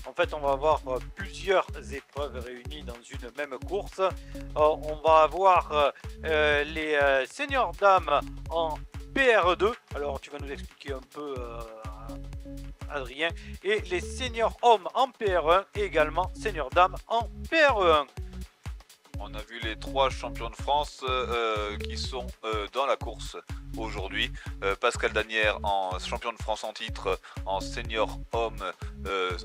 En fait, on va avoir plusieurs épreuves réunies dans une même course. On va avoir les seniors dames en PR2. Alors, tu vas nous expliquer un peu, Adrien. Et les seniors hommes en PR1 et également seniors dames en PR1. On a vu les 3 champions de France qui sont dans la course aujourd'hui. Pascal Danière en champion de France en titre en senior homme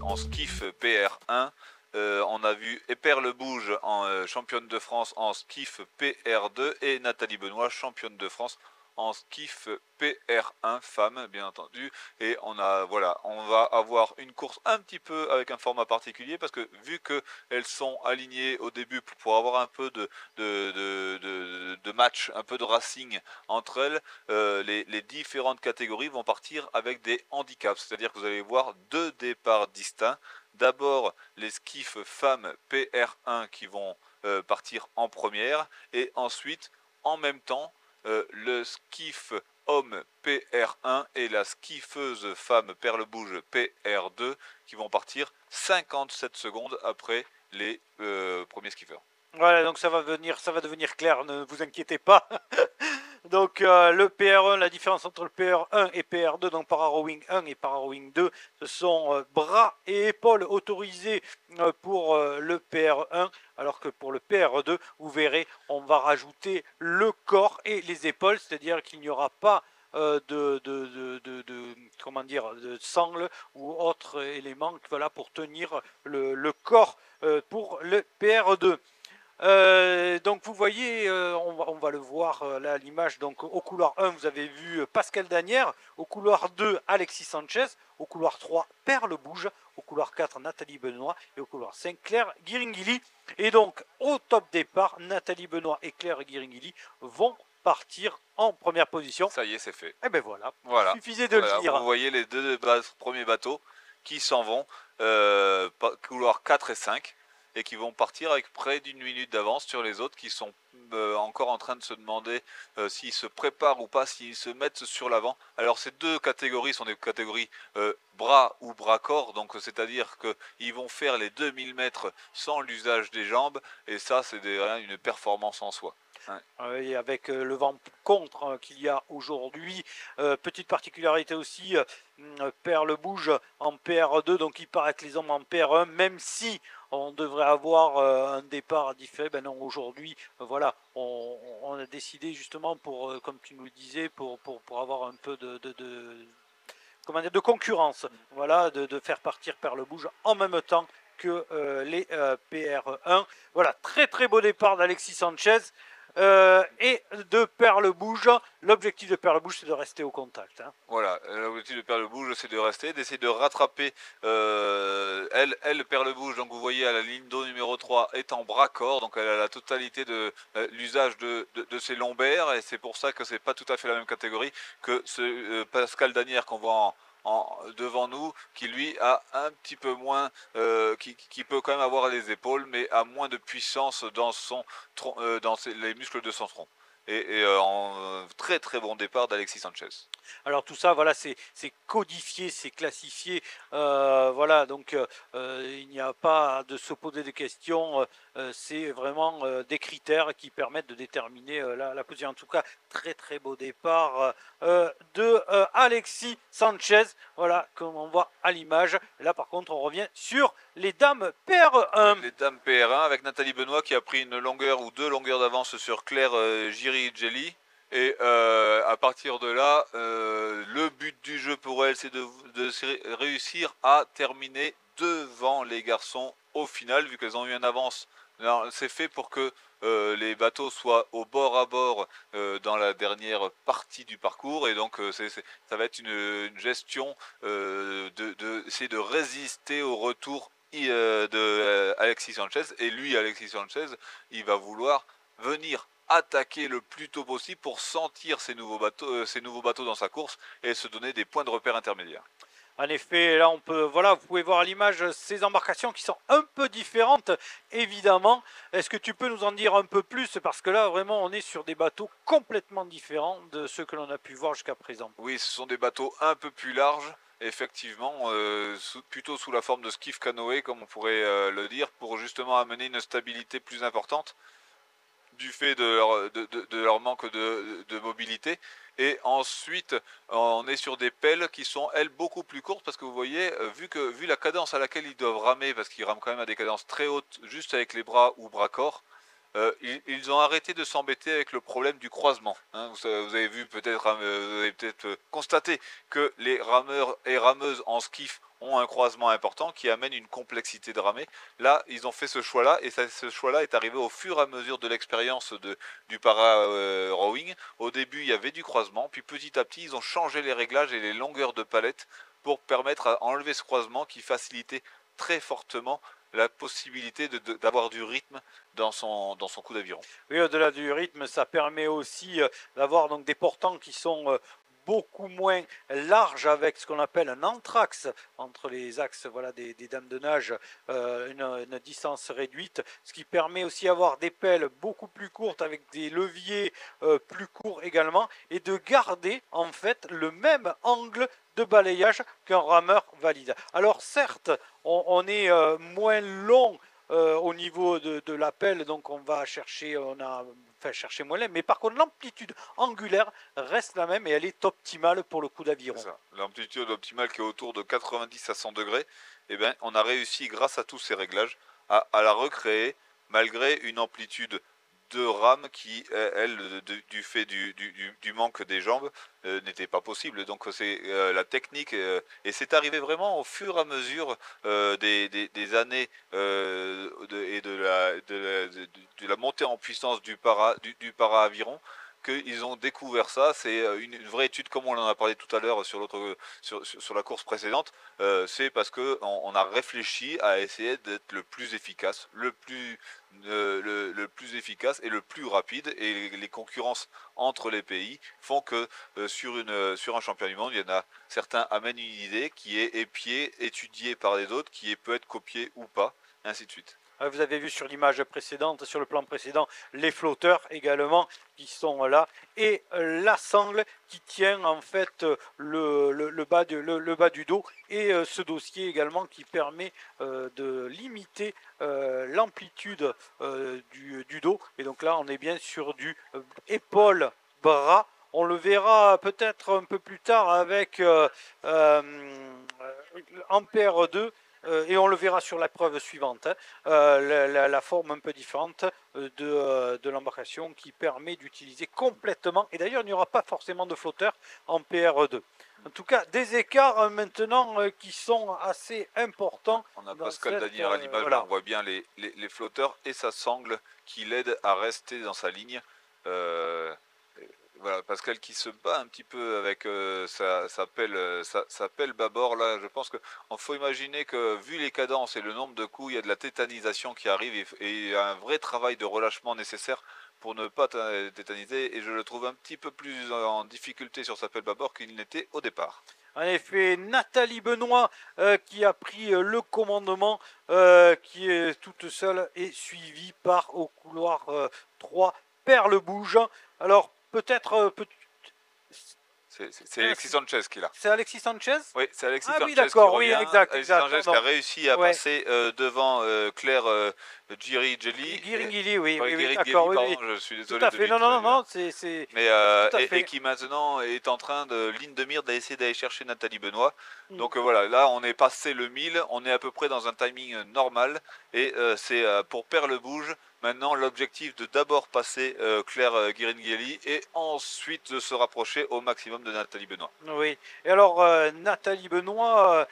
en skiff PR1. On a vu Eper Le Bouge en championne de France en skiff PR2 et Nathalie Benoît championne de France en skiff PR1 femme bien entendu. Et on va avoir une course un petit peu avec un format particulier parce que vu que elles sont alignées au début pour avoir un peu de match, un peu de racing entre elles, les différentes catégories vont partir avec des handicaps, c'est-à-dire que vous allez voir 2 départs distincts. D'abord les skiffs femmes PR1 qui vont partir en première et ensuite en même temps le skiff homme PR1 et la skiffeuse femme Perle-Bouge PR2 qui vont partir 57 secondes après les premiers skiffers. Voilà, donc ça va devenir clair, ne vous inquiétez pas. Donc le PR1, la différence entre le PR1 et PR2, donc para-rowing 1 et para-rowing 2, ce sont bras et épaules autorisés pour le PR1, alors que pour le PR2, vous verrez, on va rajouter le corps et les épaules, c'est-à-dire qu'il n'y aura pas comment dire, de sangle ou autre élément voilà, pour tenir le corps pour le PR2. Donc vous voyez, on va le voir là à l'image. Donc au couloir 1, vous avez vu Pascal Danière. Au couloir 2, Alexis Sanchez. Au couloir 3, Perle Bouge. Au couloir 4, Nathalie Benoît. Et au couloir 5, Claire Guiringili. Et donc au top départ, Nathalie Benoît et Claire Guiringili vont partir en première position. Ça y est, c'est fait. Et ben voilà, il suffisait de le dire. Vous voyez les 2 premiers bateaux qui s'en vont, couloir 4 et 5. Et qui vont partir avec près d'une minute d'avance sur les autres qui sont encore en train de se demander s'ils se préparent ou pas, s'ils se mettent sur l'avant. Alors ces 2 catégories sont des catégories bras ou bras-corps, donc c'est-à-dire qu'ils vont faire les 2000 mètres sans l'usage des jambes, et ça c'est une performance en soi. Et avec le vent contre qu'il y a aujourd'hui, petite particularité aussi, Perle Bouge en PR2, donc il part avec les hommes en PR1, même si on devrait avoir un départ différé. Ben non, aujourd'hui, voilà, on a décidé justement pour, comme tu nous le disais, pour avoir un peu comment dire, de concurrence, voilà, de faire partir Perle Bouge en même temps que les PR1. Voilà, très très beau départ d'Alexis Sanchez. Et de Perle Bouge, l'objectif de Perle Bouge, c'est de rester au contact. Hein. Voilà, l'objectif de Perle Bouge, c'est de rester, d'essayer de rattraper elle, Perle Bouge, donc vous voyez à la ligne d'eau numéro 3, est en bras-corps, donc elle a la totalité de l'usage de ses lombaires, et c'est pour ça que c'est pas tout à fait la même catégorie que ce Pascal Danière qu'on voit devant nous, qui lui a un petit peu moins, qui peut quand même avoir les épaules, mais a moins de puissance dans les muscles de son tronc. Et en très très bon départ d'Alexis Sanchez. Alors tout ça, voilà, c'est codifié, c'est classifié, voilà, donc il n'y a pas de se poser des questions, c'est vraiment des critères qui permettent de déterminer la position. En tout cas, très très beau départ de Alexis Sanchez, voilà, comme on voit à l'image. Là par contre, on revient sur les dames PR1. Les dames PR1 avec Nathalie Benoît qui a pris une longueur ou 2 longueurs d'avance sur Claire Giri-Jelly. Et à partir de là, le but du jeu pour elle, c'est de réussir à terminer devant les garçons au final, vu qu'elles ont eu une avance. C'est fait pour que les bateaux soient au bord à bord dans la dernière partie du parcours, et donc ça va être une gestion d'essayer de résister au retour de Alexis Sanchez. Et lui, Alexis Sanchez, il va vouloir venir attaquer le plus tôt possible pour sentir ces nouveaux bateaux dans sa course et se donner des points de repère intermédiaires. En effet, là on peut, voilà, vous pouvez voir à l'image ces embarcations qui sont un peu différentes, évidemment. Est-ce que tu peux nous en dire un peu plus? Parce que là, vraiment, on est sur des bateaux complètement différents de ceux que l'on a pu voir jusqu'à présent. Oui, ce sont des bateaux un peu plus larges effectivement, plutôt sous la forme de skiff canoë, comme on pourrait le dire, pour justement amener une stabilité plus importante du fait de leur manque de mobilité. Et ensuite, on est sur des pelles qui sont, elles, beaucoup plus courtes, parce que vous voyez, vu la cadence à laquelle ils doivent ramer, parce qu'ils rament quand même à des cadences très hautes, juste avec les bras ou bras-corps, ils ont arrêté de s'embêter avec le problème du croisement. Hein. Vous avez vu peut-être, vous avez peut-être constaté que les rameurs et rameuses en skiff ont un croisement important qui amène une complexité de ramer. Là, ils ont fait ce choix-là, et ce choix-là est arrivé au fur et à mesure de l'expérience du para-rowing. Au début, il y avait du croisement, puis petit à petit, ils ont changé les réglages et les longueurs de palette pour permettre à enlever ce croisement qui facilitait très fortement la possibilité d'avoir du rythme dans son coup d'aviron. Oui, au-delà du rythme, ça permet aussi d'avoir donc des portants qui sont beaucoup moins larges, avec ce qu'on appelle un anthrax entre les axes, voilà, des dames de nage, une distance réduite, ce qui permet aussi d'avoir des pelles beaucoup plus courtes avec des leviers plus courts également, et de garder en fait le même angle de balayage qu'un rameur valide. Alors certes, on est moins long au niveau de la pelle, donc on va chercher, chercher moins laid, mais par contre l'amplitude angulaire reste la même et elle est optimale pour le coup d'aviron. L'amplitude optimale qui est autour de 90 à 100 degrés, eh bien, on a réussi grâce à tous ces réglages à la recréer malgré une amplitude de rame qui, elle, du fait du manque des jambes, n'était pas possible. Donc c'est la technique, et c'est arrivé vraiment au fur et à mesure des années et de la montée en puissance du para-aviron, qu'ils ont découvert ça. C'est une vraie étude, comme on en a parlé tout à l'heure sur la course précédente. C'est parce que on a réfléchi à essayer d'être le plus efficace, le plus efficace et le plus rapide, et les concurrences entre les pays font que sur un championnat du monde, il y en a certains amènent une idée qui est épiée, étudiée par les autres, qui peut être copiée ou pas, ainsi de suite. Vous avez vu sur l'image précédente, sur le plan précédent, les flotteurs également qui sont là, et la sangle qui tient en fait le bas du dos, et ce dossier également qui permet de limiter l'amplitude du dos. Et donc là, on est bien sur du épaule-bras. On le verra peut-être un peu plus tard avec Ampère 2. Et on le verra sur la preuve suivante, hein, la forme un peu différente de l'embarcation qui permet d'utiliser complètement, et d'ailleurs il n'y aura pas forcément de flotteur en PR2. En tout cas, des écarts maintenant qui sont assez importants. On a Pascal Danière à l'image, voilà. On voit bien les flotteurs et sa sangle qui l'aide à rester dans sa ligne. Voilà, Pascal qui se bat un petit peu avec sa pelle bâbord. Là, je pense qu'il faut imaginer que, vu les cadences et le nombre de coups, il y a de la tétanisation qui arrive, et un vrai travail de relâchement nécessaire pour ne pas tétaniser. Et je le trouve un petit peu plus en difficulté sur sa pelle bâbord qu'il n'était au départ. En effet, Nathalie Benoît qui a pris le commandement, qui est toute seule, et suivie par, au couloir 3, Perle Bouge. Alors, peut-être... C'est Alexis Sanchez qui est là. C'est Alexis Sanchez? Oui, c'est Alexis Sanchez. Ah oui, d'accord, oui, exact. Alexis Sanchez qui a réussi à passer devant Claire Guiringili, oui, d'accord, oui. Je suis désolé. Tout à fait, non, c'est... Mais, et qui maintenant est en train ligne de mire, d'essayer d'aller chercher Nathalie Benoît. Donc voilà, là on est passé le 1000, on est à peu près dans un timing normal, et c'est pour Perle Bouge. Maintenant, l'objectif de d'abord passer Claire Guiringhelli, et ensuite de se rapprocher au maximum de Nathalie Benoît. Oui, et alors Nathalie Benoît,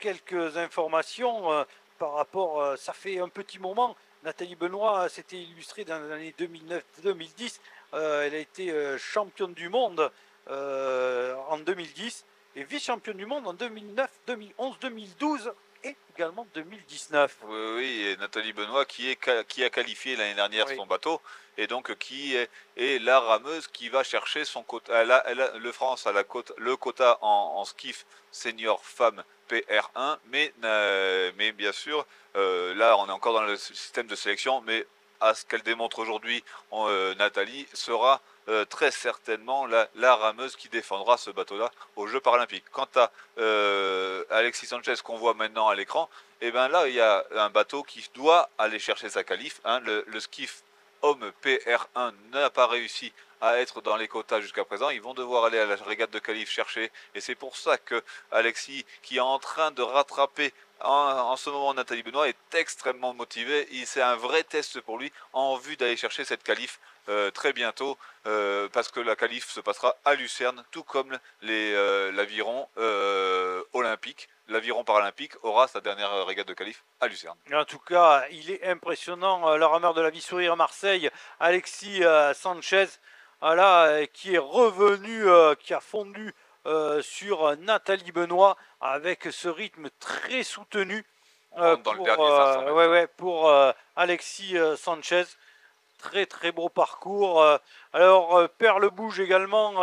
quelques informations par rapport, ça fait un petit moment, Nathalie Benoît s'était illustrée dans les années 2009-2010, elle a été championne du monde en 2010, et vice-championne du monde en 2009, 2011, 2012, et également 2019. Oui, et Nathalie Benoît qui a qualifié l'année dernière son bateau, et donc qui est la rameuse qui va chercher son quota. Le France a le quota en skiff senior femme PR1, mais bien sûr, là on est encore dans le système de sélection, mais à ce qu'elle démontre aujourd'hui, Nathalie sera très certainement la rameuse qui défendra ce bateau-là aux Jeux paralympiques. Quant à Alexis Sanchez qu'on voit maintenant à l'écran, et bien là il y a un bateau qui doit aller chercher sa qualif. Hein, le skiff homme PR1 n'a pas réussi à être dans les quotas jusqu'à présent. Ils vont devoir aller à la régate de qualif chercher, et c'est pour ça que Alexis, qui est en train de rattraper en ce moment Nathalie Benoît, est extrêmement motivé. C'est un vrai test pour lui en vue d'aller chercher cette qualif très bientôt, parce que la qualif se passera à Lucerne, tout comme l'aviron olympique. L'aviron paralympique aura sa dernière régate de qualif à Lucerne. En tout cas, il est impressionnant, le rameur de la Vie Sourire à Marseille, Alexis Sanchez, voilà, qui est revenu, qui a fondu sur Nathalie Benoît avec ce rythme très soutenu pour Alexis Sanchez. Très très beau parcours. Alors Perle Bouge également,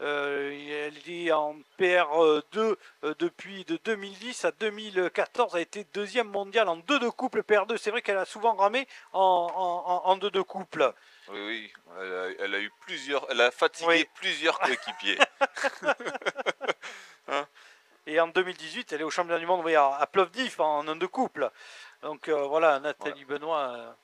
elle est en PR2 depuis de 2010 à 2014, a été deuxième mondiale en 2 de couple PR2. C'est vrai qu'elle a souvent ramé en 2 de couple. Oui, elle a eu elle a fatigué plusieurs coéquipiers. Hein. Et en 2018, elle est au championnat du monde à Plovdiv en 1 de couple. Donc voilà, Nathalie Benoît.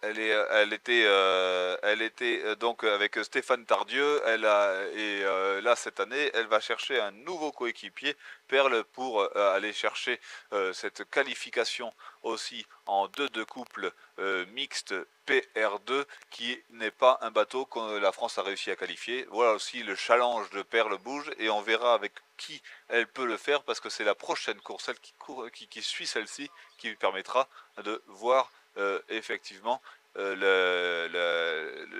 Elle était donc avec Stéphane Tardieu. Là cette année, elle va chercher un nouveau coéquipier, Perle, pour aller chercher cette qualification aussi en 2 de couple mixte PR2, qui n'est pas un bateau que la France a réussi à qualifier. Voilà aussi le challenge de Perle Bouge, et on verra avec qui elle peut le faire, parce que c'est la prochaine course, celle qui suit celle-ci, qui lui permettra de voir effectivement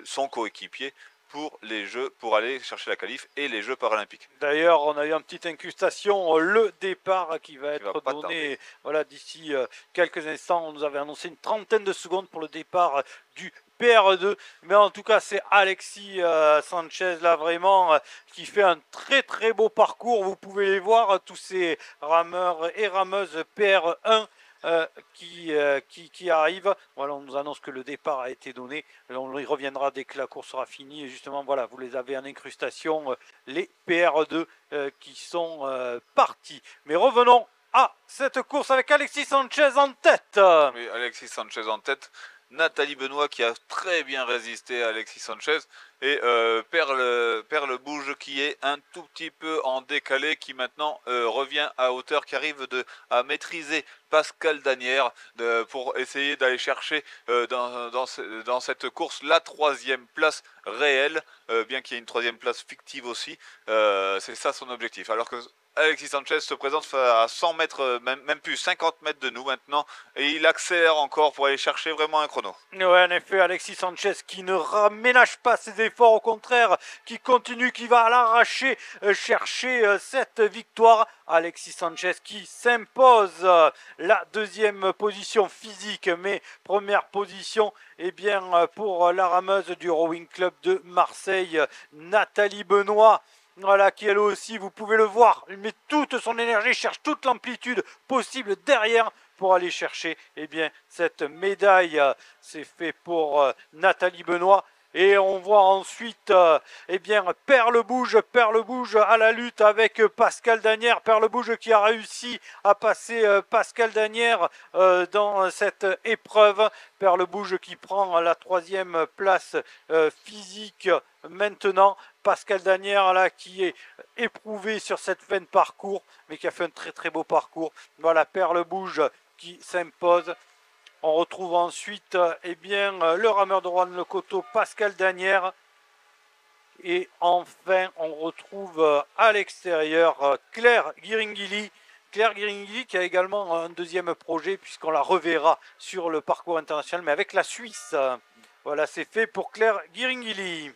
son coéquipier pour les Jeux, pour aller chercher la qualif et les Jeux paralympiques. D'ailleurs, on a eu une petite incrustation, le départ qui va être donné voilà, d'ici quelques instants. On nous avait annoncé une trentaine de secondes pour le départ du PR2, mais en tout cas c'est Alexis Sanchez là vraiment qui fait un très très beau parcours. Vous pouvez les voir, tous ces rameurs et rameuses PR1 qui arrive. Voilà, on nous annonce que le départ a été donné. On y reviendra dès que la course sera finie. Et justement, voilà, vous les avez en incrustation, les PR2 qui sont partis. Mais revenons à cette course avec Alexis Sanchez en tête. Oui, Alexis Sanchez en tête. Nathalie Benoît qui a très bien résisté à Alexis Sanchez, et Perle Bouge qui est un tout petit peu en décalé, qui maintenant revient à hauteur, qui arrive à maîtriser Pascal Danière pour essayer d'aller chercher dans cette course la 3e place réelle, bien qu'il y ait une 3e place fictive aussi. C'est ça son objectif, alors que Alexis Sanchez se présente à 100 mètres, même plus 50 mètres de nous maintenant, et il accélère encore pour aller chercher vraiment un chrono. Oui, en effet, Alexis Sanchez qui ne ménage pas ses efforts, au contraire, qui continue, qui va à l'arracher chercher cette victoire. Alexis Sanchez qui s'impose la 2e position physique, mais première position pour la rameuse du Rowing Club de Marseille, Nathalie Benoît. Voilà, qui elle aussi, vous pouvez le voir, il met toute son énergie, cherche toute l'amplitude possible derrière pour aller chercher cette médaille. C'est fait pour Nathalie Benoît. Et on voit ensuite Perle Bouge à la lutte avec Pascal Danière. Perle Bouge qui a réussi à passer Pascal Danière dans cette épreuve. Perle Bouge qui prend la 3e place physique maintenant. Pascal Danière là qui est éprouvé sur cette fin de parcours, mais qui a fait un très très beau parcours. Voilà, Perle Bouge qui s'impose. On retrouve ensuite le rameur de Roanne-le Coteau, Pascal Danière. Et enfin, on retrouve à l'extérieur Claire Guiringili. Claire Guiringili qui a également un 2e projet, puisqu'on la reverra sur le parcours international, mais avec la Suisse. Voilà, c'est fait pour Claire Guiringili.